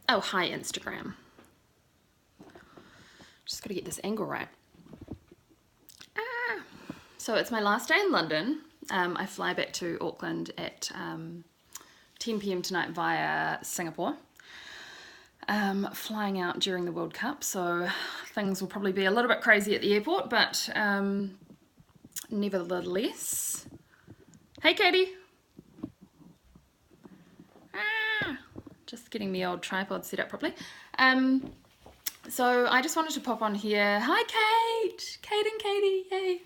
Oh, hi, Instagram. Just gotta get this angle right. So it's my last day in London. I fly back to Auckland at 10 p.m. tonight via Singapore. Flying out during the World Cup, so things will probably be a little bit crazy at the airport, but nevertheless. Hey, Katie! Just getting the old tripod set up properly. So I just wanted to pop on here. Hi, Kate! Kate and Katie, yay!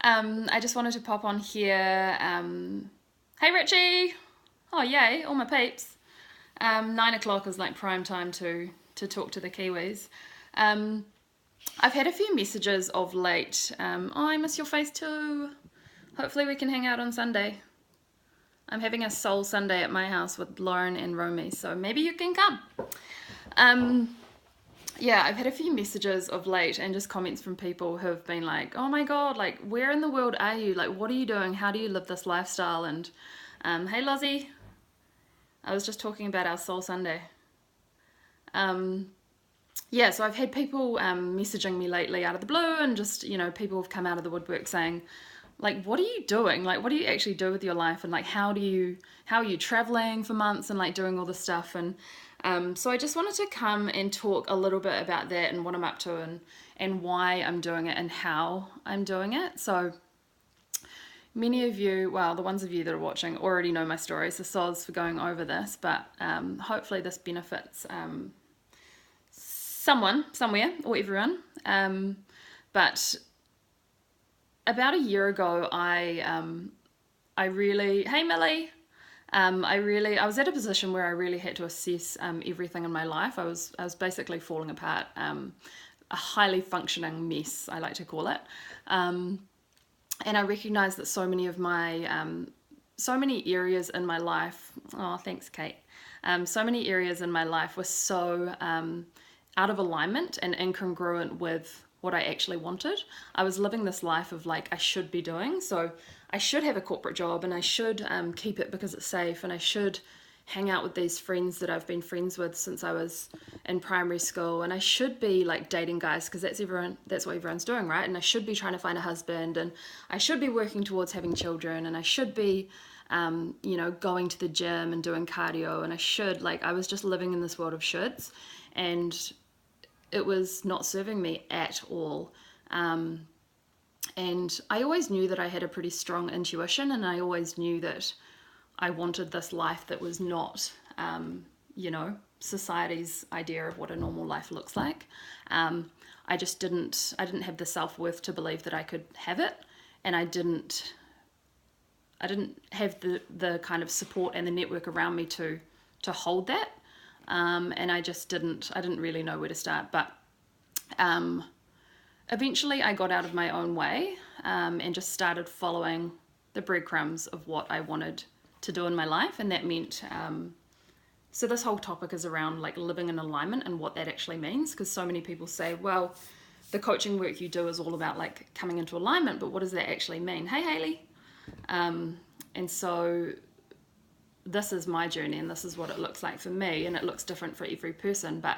I just wanted to pop on here. Hey, Richie! Oh, yay, all my peeps. 9 o'clock is like prime time to talk to the Kiwis. I've had a few messages of late. Oh, I miss your face too. Hopefully we can hang out on Sunday. I'm having a soul Sunday at my house with Lauren and Romy, so maybe you can come. Yeah, I've had a few messages of late and just comments from people who have been like, oh my god, like, where in the world are you? Like, what are you doing? How do you live this lifestyle? And hey, Lozzie. I was just talking about our Soul Sunday. Yeah, so I've had people messaging me lately out of the blue, and just, people have come out of the woodwork saying, like, what are you doing? Like, what do you actually do with your life? And like, how are you traveling for months and like doing all this stuff? And so I just wanted to come and talk a little bit about that and what I'm up to, and why I'm doing it and how I'm doing it. So many of you, well, the ones of you that are watching already know my story, so soz for going over this, but hopefully this benefits someone, somewhere, or everyone. But about a year ago, I really, hey Millie, I was at a position where I really had to assess everything in my life. I was basically falling apart, a highly functioning mess, I like to call it. And I recognized that so many areas in my life, oh, thanks, Kate. So many areas in my life were so out of alignment and incongruent with what I actually wanted. I was living this life of like, I should be doing. So I should have a corporate job, and I should keep it because it's safe, and I should hang out with these friends that I've been friends with since I was in primary school, and I should be like dating guys because that's what everyone's doing, right? And I should be trying to find a husband, and I should be working towards having children, and I should be going to the gym and doing cardio, and I was just living in this world of shoulds, and it was not serving me at all. And I always knew that I had a pretty strong intuition, and I always knew that I wanted this life that was not, society's idea of what a normal life looks like. I didn't have the self-worth to believe that I could have it, and I didn't have the kind of support and the network around me to hold that. And I didn't really know where to start. But eventually I got out of my own way, and just started following the breadcrumbs of what I wanted to do in my life. And that meant, so this whole topic is around like living in alignment and what that actually means, because so many people say, well, the coaching work you do is all about like coming into alignment, but what does that actually mean? Hey, Hayley. And so this is my journey, and this is what it looks like for me, and it looks different for every person, but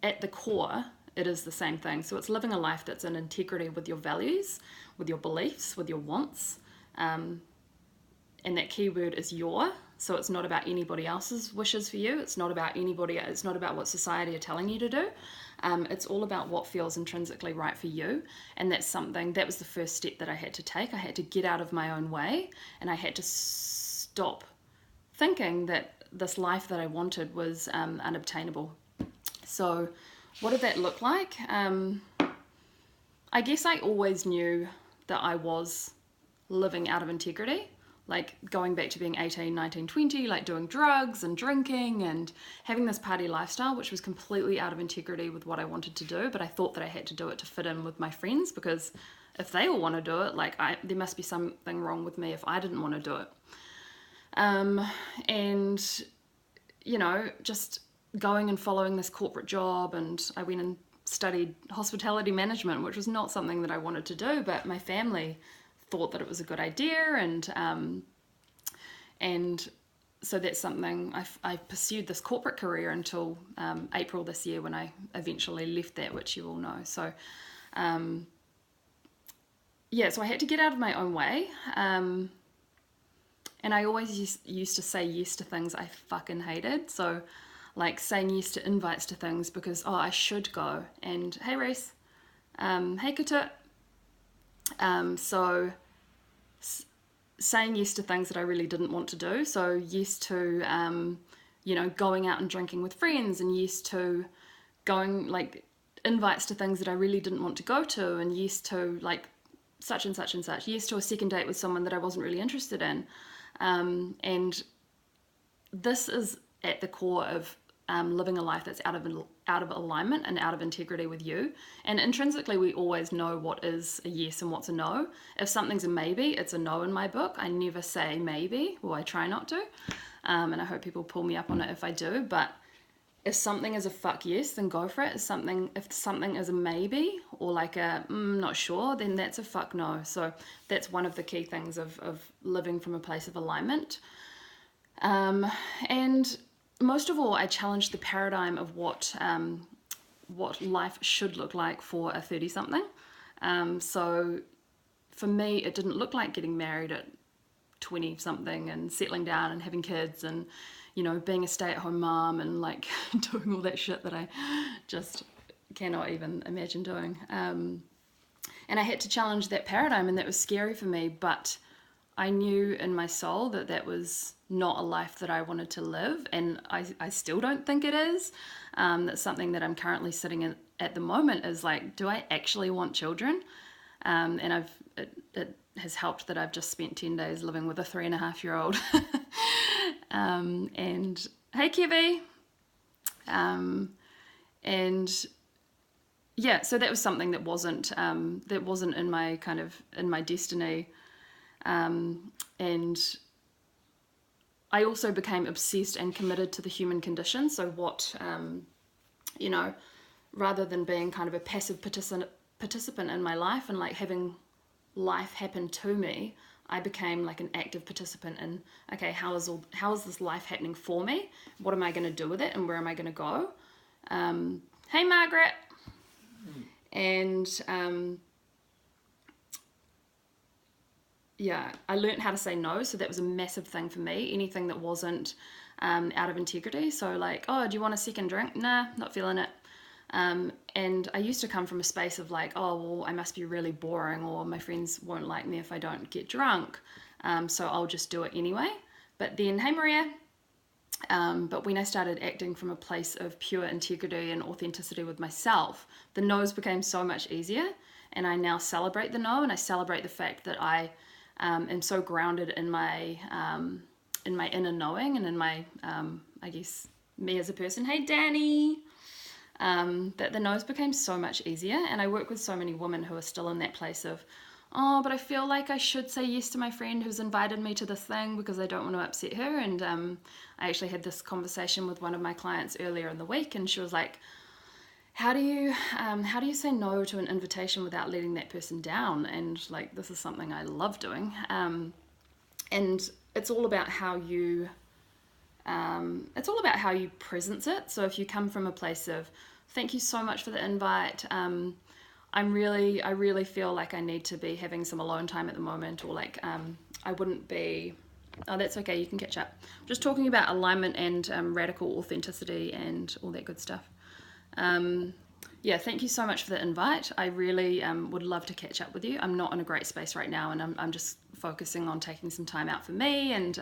at the core, it is the same thing. So it's living a life that's in integrity with your values, with your beliefs, with your wants, and that key word is your. So it's not about anybody else's wishes for you. It's not about what society are telling you to do. It's all about what feels intrinsically right for you. And that was the first step that I had to take. I had to get out of my own way, and I had to stop thinking that this life that I wanted was unobtainable. So what did that look like? I guess I always knew that I was living out of integrity, like going back to being 18, 19, 20, like doing drugs and drinking and having this party lifestyle, which was completely out of integrity with what I wanted to do. But I thought that I had to do it to fit in with my friends, because if they all want to do it, like there must be something wrong with me if I didn't want to do it. And, just going and following this corporate job, and I went and studied hospitality management, which was not something that I wanted to do, but my family thought that it was a good idea, and so that's something I pursued this corporate career until April this year when I eventually left that, which you all know. So so I had to get out of my own way. And I always used to say yes to things I fucking hated. So like saying yes to invites to things because, I should go. And hey, Reese. Hey, Katut. So saying yes to things that I really didn't want to do. So yes to, going out and drinking with friends, and yes to going, like, invites to things that I really didn't want to go to, and yes to, like, such and such and such. Yes to a second date with someone that I wasn't really interested in. And this is at the core of living a life that's out of alignment and out of integrity with you. And intrinsically, we always know what is a yes and what's a no. If something's a maybe, it's a no in my book. I never say maybe, or I try not to. And I hope people pull me up on it if I do. But if something is a fuck yes, then go for it. If something is a maybe, or like a not sure, then that's a fuck no. So that's one of the key things of living from a place of alignment. And most of all, I challenged the paradigm of what life should look like for a 30-something. So for me, it didn't look like getting married at 20-something and settling down and having kids and, being a stay-at-home mom and like doing all that shit that I just cannot even imagine doing. And I had to challenge that paradigm, and that was scary for me, but I knew in my soul that that was not a life that I wanted to live, and I still don't think it is. That's something that I'm currently sitting in at the moment, is like, do I actually want children? And it has helped that I've just spent 10 days living with a 3.5-year-old. And hey, Kevy. And yeah, so that was something that wasn't in my destiny. And I also became obsessed and committed to the human condition. So what, rather than being kind of a passive participant in my life and like having life happen to me, I became like an active participant in, okay, how is this life happening for me? What am I going to do with it, and where am I going to go? Hey, Margaret. And I learned how to say no. So that was a massive thing for me. Anything that wasn't out of integrity. So like, oh, do you want a second drink? Nah, not feeling it. And I used to come from a space of like, oh, well, I must be really boring, or my friends won't like me if I don't get drunk. So I'll just do it anyway. But then, hey, Maria. But when I started acting from a place of pure integrity and authenticity with myself, the no's became so much easier. And I now celebrate the no, and I celebrate the fact that I am so grounded in my inner knowing, and in my, I guess, me as a person. Hey, Danny. That the no's became so much easier. And I work with so many women who are still in that place of, oh, but I feel like I should say yes to my friend who's invited me to this thing because I don't want to upset her. And I actually had this conversation with one of my clients earlier in the week, and she was like, how do you say no to an invitation without letting that person down? And like, this is something I love doing. And it's all about how you presence it. So if you come from a place of, thank you so much for the invite, I really feel like I need to be having some alone time at the moment, or like I wouldn't be, oh, that's okay, you can catch up. Just talking about alignment and radical authenticity and all that good stuff. Thank you so much for the invite. I really would love to catch up with you. I'm not in a great space right now, and I'm just focusing on taking some time out for me, and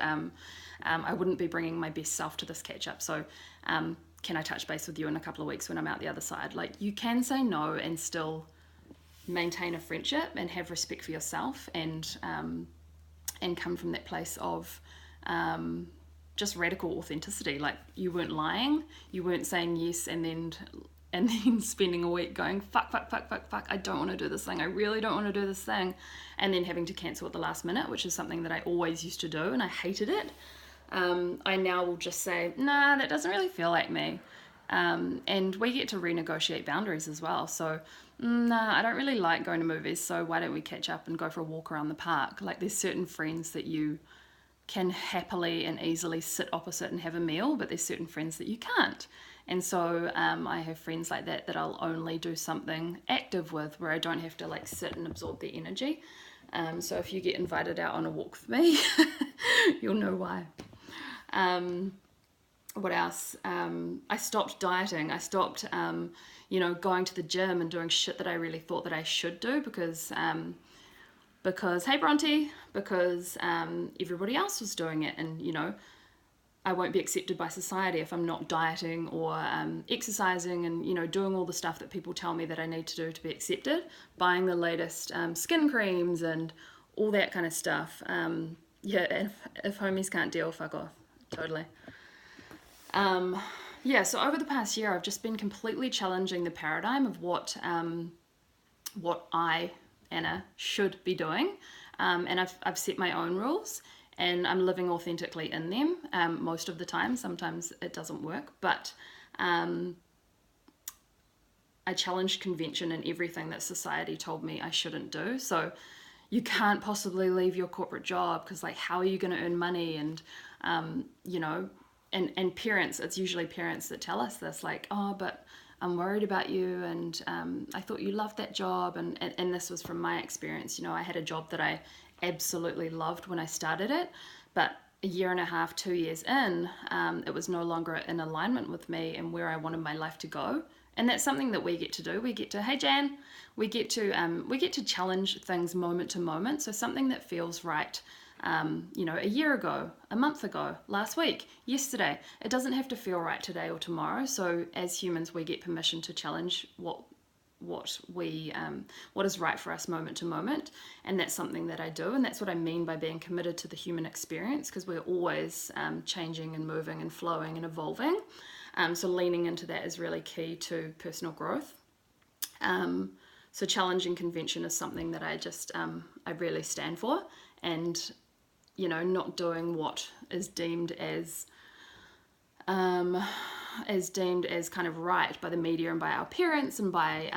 I wouldn't be bringing my best self to this catch up. So can I touch base with you in a couple of weeks when I'm out the other side? Like, you can say no and still maintain a friendship and have respect for yourself, and come from that place of just radical authenticity. Like, you weren't lying, you weren't saying yes and then spending a week going, fuck, I don't want to do this thing, I really don't want to do this thing, and then having to cancel at the last minute, which is something that I always used to do, and I hated it. I now will just say, nah, that doesn't really feel like me. And we get to renegotiate boundaries as well. So, nah, I don't really like going to movies, so why don't we catch up and go for a walk around the park? Like, there's certain friends that you can happily and easily sit opposite and have a meal, but there's certain friends that you can't. And so I have friends like that I'll only do something active with, where I don't have to like sit and absorb their energy. So if you get invited out on a walk with me, you'll know why. What else? I stopped dieting. I stopped, going to the gym and doing shit that I really thought that I should do because hey Bronte, because everybody else was doing it, and I won't be accepted by society if I'm not dieting or exercising and doing all the stuff that people tell me that I need to do to be accepted, buying the latest skin creams and all that kind of stuff. And if homies can't deal, fuck off. Totally. So over the past year, I've just been completely challenging the paradigm of what I, Anna, should be doing, and I've set my own rules, and I'm living authentically in them most of the time. Sometimes it doesn't work, but I challenged convention and everything that society told me I shouldn't do. So you can't possibly leave your corporate job because, like, how are you going to earn money? And and parents, it's usually parents that tell us this, like, oh, but I'm worried about you, and I thought you loved that job. And this was from my experience. I had a job that I absolutely loved when I started it, but a year and a half, 2 years in, it was no longer in alignment with me and where I wanted my life to go. And that's something that we get to do. We get to, hey Jan, we get to challenge things moment to moment. So something that feels right, a year ago, a month ago, last week, yesterday, it doesn't have to feel right today or tomorrow. So as humans, we get permission to challenge what is right for us moment to moment, and that's something that I do, and that's what I mean by being committed to the human experience, because we're always changing and moving and flowing and evolving. So leaning into that is really key to personal growth. So challenging convention is something that I really stand for, and not doing what is deemed as kind of right by the media and by our parents and by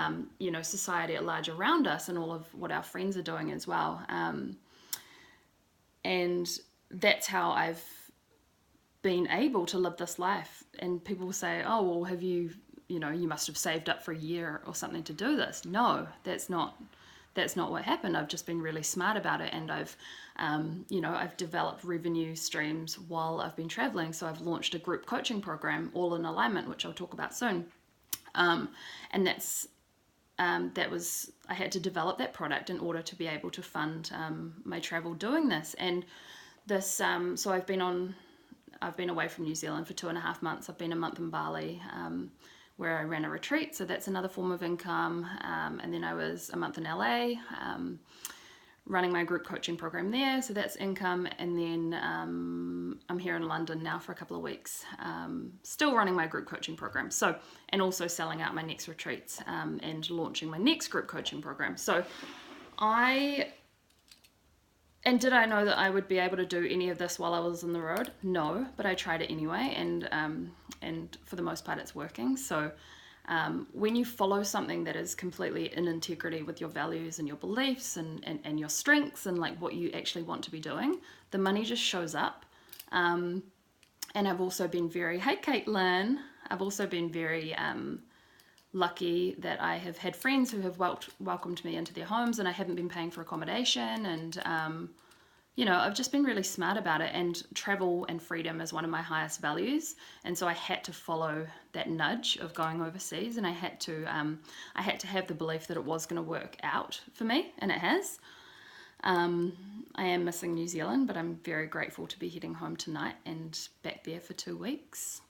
society at large around us, and all of what our friends are doing as well. And that's how I've been able to live this life. And people will say, oh, well, have you must have saved up for a year or something to do this. No, that's not what happened. I've just been really smart about it, and I've developed revenue streams while I've been traveling. So I've launched a group coaching program, All in Alignment, which I'll talk about soon. And I had to develop that product in order to be able to fund my travel doing this. And this, so I've been away from New Zealand for 2.5 months. I've been a month in Bali, where I ran a retreat, so that's another form of income. And then I was a month in LA, running my group coaching program there, so that's income. And then I'm here in London now for a couple of weeks, still running my group coaching program. So, and also selling out my next retreats and launching my next group coaching program. So did I know that I would be able to do any of this while I was on the road? No, but I tried it anyway, and for the most part it's working. So when you follow something that is completely in integrity with your values and your beliefs and your strengths and like what you actually want to be doing, the money just shows up. And I've also been very, hey Caitlin, I've also been very lucky that I have had friends who have welcomed me into their homes, and I haven't been paying for accommodation, and I've just been really smart about it. And travel and freedom is one of my highest values, and so I had to follow that nudge of going overseas, and I had to have the belief that it was going to work out for me, and it has. I am missing New Zealand, but I'm very grateful to be heading home tonight and back there for 2 weeks.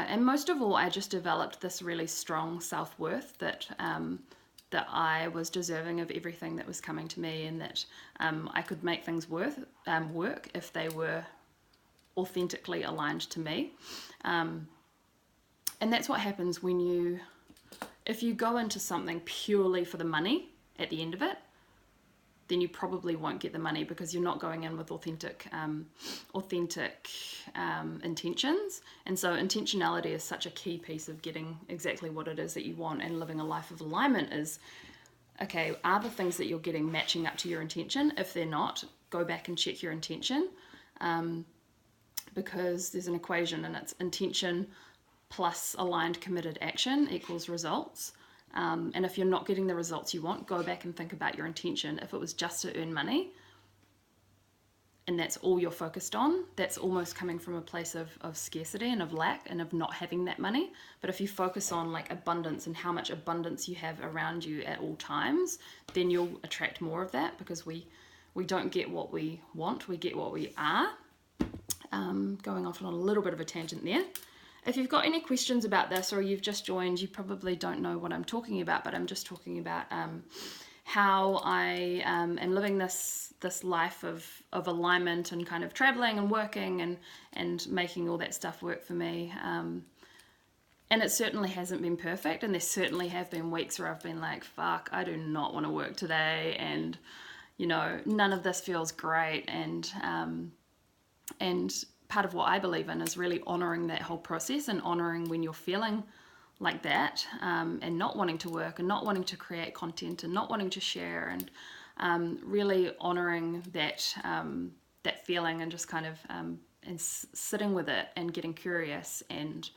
And most of all, I just developed this really strong self-worth that I was deserving of everything that was coming to me, and that I could make things work if they were authentically aligned to me. And that's what happens if you go into something purely for the money at the end of it, then you probably won't get the money, because you're not going in with authentic intentions. And so intentionality is such a key piece of getting exactly what it is that you want, and living a life of alignment is okay, are the things that you're getting matching up to your intention? If they're not, go back and check your intention, because there's an equation, and it's intention plus aligned committed action equals results. And if you're not getting the results you want, go back and think about your intention. If it was just to earn money and that's all you're focused on, that's almost coming from a place of scarcity and of lack and of not having that money. But if you focus on like abundance and how much abundance you have around you at all times, then you'll attract more of that, because we don't get what we want, we get what we are. Going off on a little bit of a tangent there. If you've got any questions about this, or you've just joined, you probably don't know what I'm talking about, but I'm just talking about how I am living this life of alignment and kind of traveling and working and making all that stuff work for me. And it certainly hasn't been perfect, and there certainly have been weeks where I've been like, fuck, I do not want to work today, and you know, none of this feels great, and part of what I believe in is really honoring that whole process, and honoring when you're feeling like that, and not wanting to work and not wanting to create content and not wanting to share, and really honoring that that feeling, and just kind of and sitting with it and getting curious and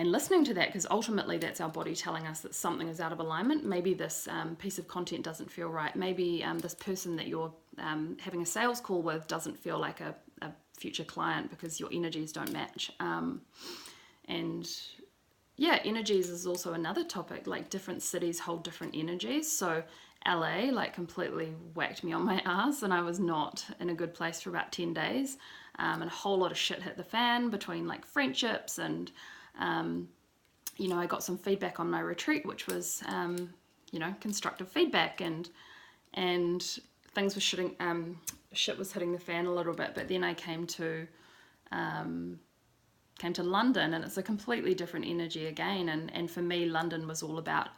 listening to that, because ultimately that's our body telling us that something is out of alignment. Maybe this piece of content doesn't feel right. Maybe this person that you're having a sales call with doesn't feel like a future client, because your energies don't match. And yeah, energies is also another topic. Like, different cities hold different energies. So LA like completely whacked me on my ass, and I was not in a good place for about 10 days, and a whole lot of shit hit the fan between like friendships and you know, I got some feedback on my retreat, which was you know, constructive feedback, and things were shit was hitting the fan a little bit. But then I came to London, and it's a completely different energy again, and for me London was all about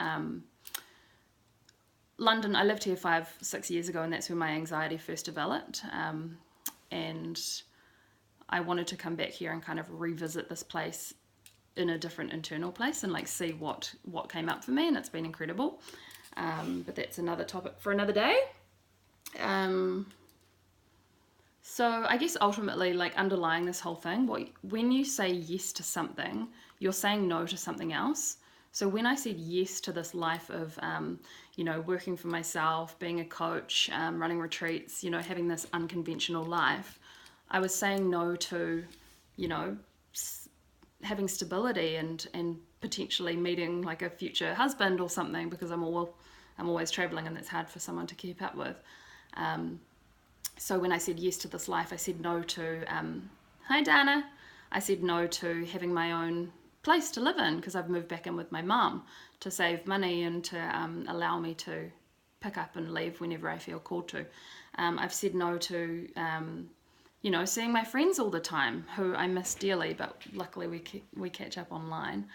London. I lived here 5-6 years ago, and that's where my anxiety first developed, and I wanted to come back here and kind of revisit this place in a different internal place, and like see what came up for me, and it's been incredible. But that's another topic for another day. So I guess ultimately, like, underlying this whole thing, when you say yes to something, you're saying no to something else. So when I said yes to this life of, you know, working for myself, being a coach, running retreats, you know, having this unconventional life, I was saying no to, you know, having stability and potentially meeting like a future husband or something, because I'm always traveling, and that's hard for someone to keep up with. So when I said yes to this life, I said no to, hi Dana, I said no to having my own place to live in, because I've moved back in with my mum to save money and to allow me to pick up and leave whenever I feel called to. I've said no to, you know, seeing my friends all the time, who I miss dearly, but luckily we catch up online.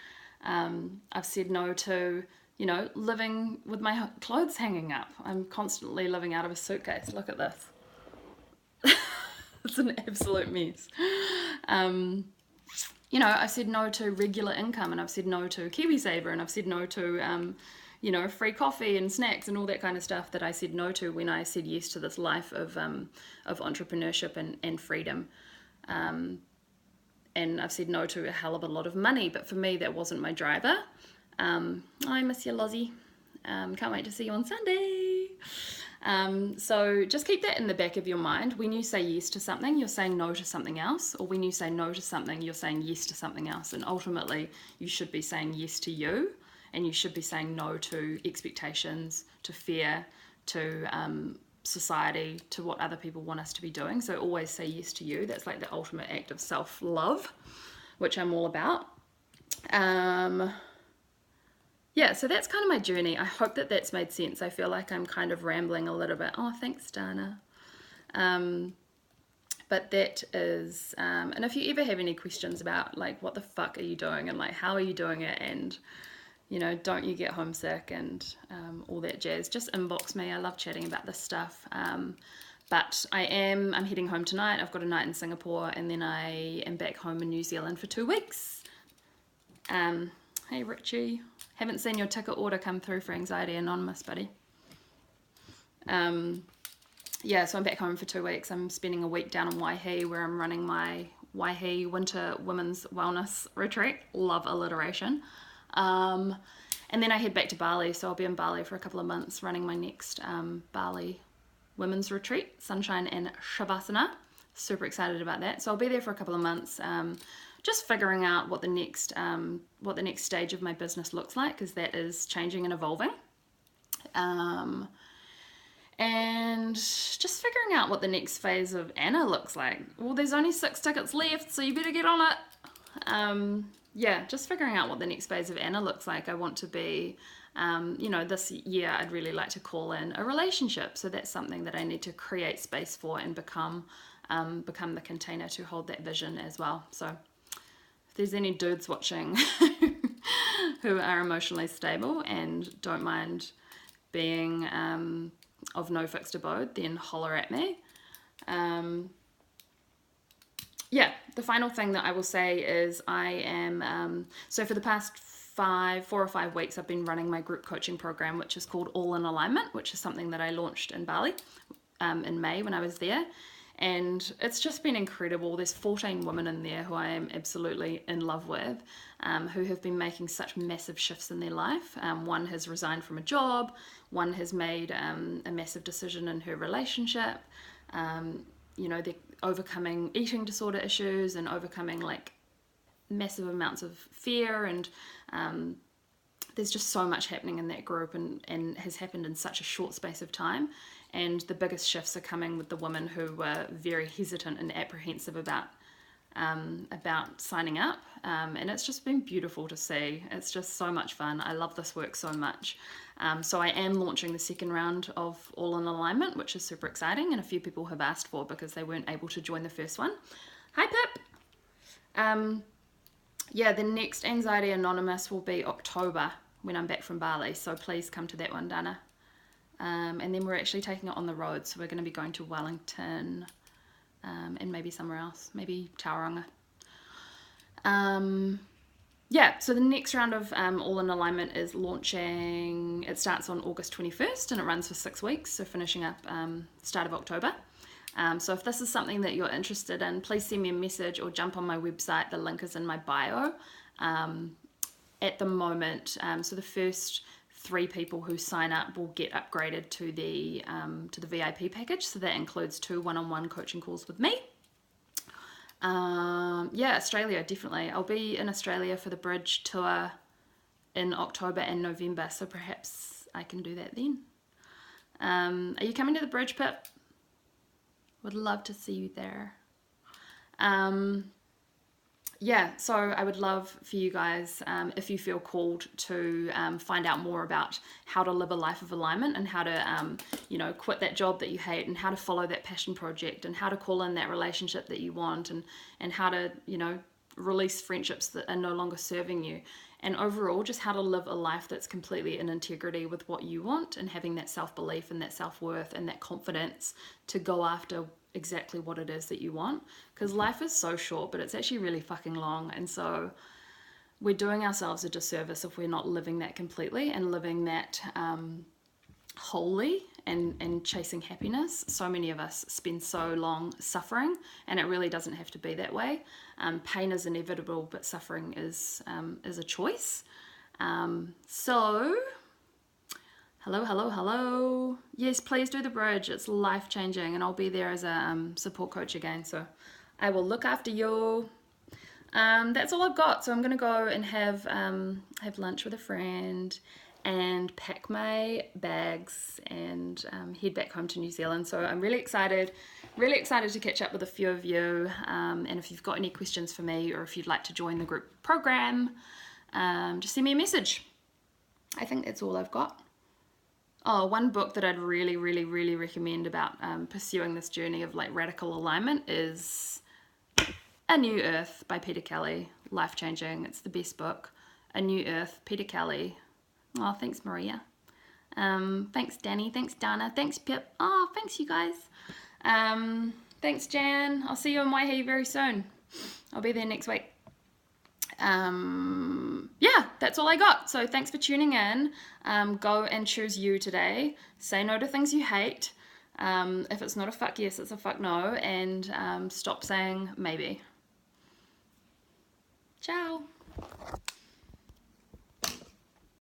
I've said no to, you know, living with my clothes hanging up. I'm constantly living out of a suitcase. Look at this. It's an absolute mess. You know, I've said no to regular income, and I've said no to KiwiSaver, and I've said no to, you know, free coffee and snacks and all that kind of stuff that I said no to when I said yes to this life of entrepreneurship and freedom. And I've said no to a hell of a lot of money, but for me that wasn't my driver. I miss you, Lozzie. Can't wait to see you on Sunday. So just keep that in the back of your mind. When you say yes to something, you're saying no to something else, or when you say no to something, you're saying yes to something else. And ultimately, you should be saying yes to you, and you should be saying no to expectations, to fear, to society, to what other people want us to be doing. So always say yes to you. That's like the ultimate act of self-love, which I'm all about. Yeah, so that's kind of my journey. I hope that that's made sense. I feel like I'm kind of rambling a little bit. Oh, thanks, Dana. But that is, and if you ever have any questions about like, what the fuck are you doing, and like, how are you doing it, and, you know, don't you get homesick, and all that jazz, just inbox me. I love chatting about this stuff. But I'm heading home tonight. I've got a night in Singapore, and then I am back home in New Zealand for 2 weeks. Hey, Richie. Haven't seen your ticket order come through for Anxiety Anonymous, buddy. Yeah, so I'm back home for 2 weeks. I'm spending a week down in Waihi where I'm running my Waihi Winter Women's Wellness Retreat. Love alliteration. And then I head back to Bali, so I'll be in Bali for a couple of months running my next Bali Women's Retreat, Sunshine and Shavasana. Super excited about that. So I'll be there for a couple of months, just figuring out what the next stage of my business looks like, because that is changing and evolving. And just figuring out what the next phase of Anna looks like. Well, there's only 6 tickets left, so you better get on it. Yeah, just figuring out what the next phase of Anna looks like. I want to be, this year I'd really like to call in a relationship. So that's something that I need to create space for and become the container to hold that vision as well. So if there's any dudes watching who are emotionally stable and don't mind being of no fixed abode, then holler at me. Yeah, the final thing that I will say is I am, so for the past 4 or 5 weeks, I've been running my group coaching program, which is called All in Alignment, which is something that I launched in Bali in May when I was there. And it's just been incredible. There's 14 women in there who I am absolutely in love with, who have been making such massive shifts in their life. One has resigned from a job. One has made a massive decision in her relationship. They're overcoming eating disorder issues and overcoming like massive amounts of fear. And there's just so much happening in that group and has happened in such a short space of time. And the biggest shifts are coming with the women who were very hesitant and apprehensive about signing up. And it's just been beautiful to see. It's just so much fun. I love this work so much. So I am launching the second round of All in Alignment, which is super exciting. And a few people have asked for because they weren't able to join the first one. Hi, Pip. Yeah, the next Anxiety Anonymous will be October when I'm back from Bali. So please come to that one, Dana. And then we're actually taking it on the road, so we're going to be going to Wellington and maybe somewhere else, maybe Tauranga. Yeah, so the next round of All in Alignment is launching. It starts on August 21st and it runs for 6 weeks, so finishing up start of October. So if this is something that you're interested in, please send me a message or jump on my website. The link is in my bio. At the moment, so the first 3 people who sign up will get upgraded to the VIP package. So that includes 2 one-on-one coaching calls with me. Yeah, Australia, definitely. I'll be in Australia for the Bridge tour in October and November, so perhaps I can do that then. Are you coming to the Bridge, Pip? Would love to see you there. Yeah, so I would love for you guys, if you feel called to find out more about how to live a life of alignment and how to, quit that job that you hate and how to follow that passion project and how to call in that relationship that you want and how to, release friendships that are no longer serving you. And overall, just how to live a life that's completely in integrity with what you want and having that self-belief and that self-worth and that confidence to go after exactly what it is that you want, because life is so short, but it's actually really fucking long. And so we're doing ourselves a disservice if we're not living that completely and living that wholly and chasing happiness. So many of us spend so long suffering, and it really doesn't have to be that way. Pain is inevitable, but suffering is a choice. So hello. Yes, please do the Bridge. It's life-changing, and I'll be there as a support coach again. So I will look after you. That's all I've got. So I'm going to go and have lunch with a friend and pack my bags and head back home to New Zealand. So I'm really excited to catch up with a few of you. And if you've got any questions for me or if you'd like to join the group program, just send me a message. I think that's all I've got. Oh, one book that I'd really recommend about pursuing this journey of like radical alignment is A New Earth by Peter Kelly. Life-changing. It's the best book. A New Earth, Peter Kelly. Oh, thanks, Maria. Thanks, Danny. Thanks, Dana. Thanks, Pip. Oh, thanks, you guys. Thanks, Jan. I'll see you in Waihi very soon. I'll be there next week. yeah, that's all I got. So thanks for tuning in. Go and choose you today. Say no to things you hate. If it's not a fuck yes, it's a fuck no. And stop saying maybe. Ciao.